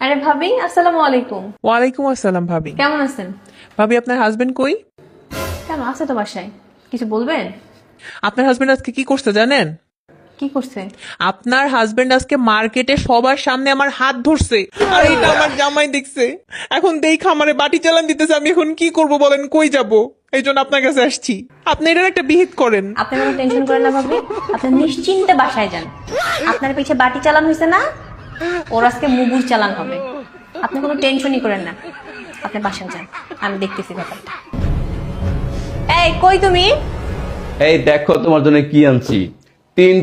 আরে ভাবি, আসসালামু আলাইকুম। ওয়ালাইকুম আসসালাম ভাবি। কেমন আছেন? ভাবি আপনার হাজবেন্ড কই? কেন আছে তো বাসায়, কিছু বলবেন? আপনার হাজবেন্ড আজকে কি করছে জানেন? কি করছে? আপনার হাজবেন্ড আজকে মার্কেটে সবার সামনে আমার হাত ধরছে, আর এটা আমার জামাই দেখছে। এখন দেখা আমারে বাটি চালান দিতেছে, আমি এখন কি করব বলেন, কই যাব? এই জন্য আপনার কাছে আসছি, আপনি এটার একটা বিহিত করেন। আপনি কোনো টেনশন করেন না ভাবি, আপনি নিশ্চিন্তে বাসায় যান। আপনার পিছে বাটি চালান হয়েছে না, ওর আজকে মুগুর চালান হবে। আপনি কোনো টেনশনই করেন না, আপনি বাসায় যান, আমি দেখতেছি ব্যাপারটা। এই কই তুমি? এই দেখো তোমার জন্য কি আনছি।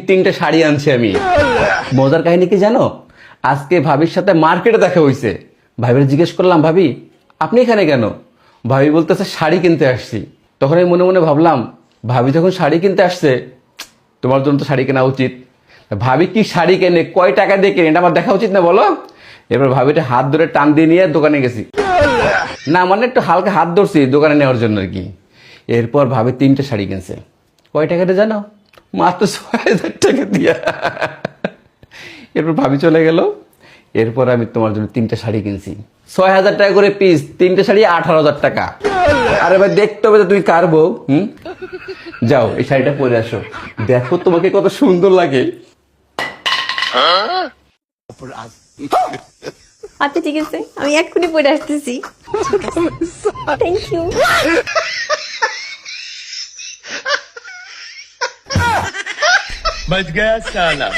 তিনটা শাড়ি আনছি আমি। মজার কাহিনী কি জানো, আজকে ভাবির সাথে মার্কেটে দেখা হয়েছে। ভাবির জিজ্ঞেস করলাম, ভাবি আপনি এখানে কেন? ভাবি বলতেছে শাড়ি কিনতে আসছি। তখন আমি মনে মনে ভাবলাম, ভাবি যখন শাড়ি কিনতে আসছে, তোমার জন্য তো শাড়ি কেনা উচিত। ভাবি কি শাড়ি কেনে, কয় টাকা দিয়ে কেনে, এটা আমার দেখা উচিত না বলো? এবার ভাবিটা হাত ধরে টান দিয়ে নিয়ে দোকানে গেছি। না মানে একটু হালকা হাত ধরছি দোকানে নেওয়ার জন্য আর কি। এরপর ভাবি 3টে শাড়ি কিনছে। কয় টাকাটা জানো? মাত্র 6,000 টাকা দিয়া। এরপর ভাবি চলে গেল। এরপর আমি তোমার জন্য 3টে শাড়ি কিনছি, 6,000 টাকা করে পিস। 3টে শাড়ি 18,000 টাকা। আরে ভাই দেখতে হবে তো তুমি কার বউ। যাও এই শাড়িটা পরে আসো, দেখো তোমাকে কত সুন্দর লাগে। আচ্ছা ঠিক আছে, আমি এক্ষুনি পড়ে আসতেছি। Thank you. बच गया साला।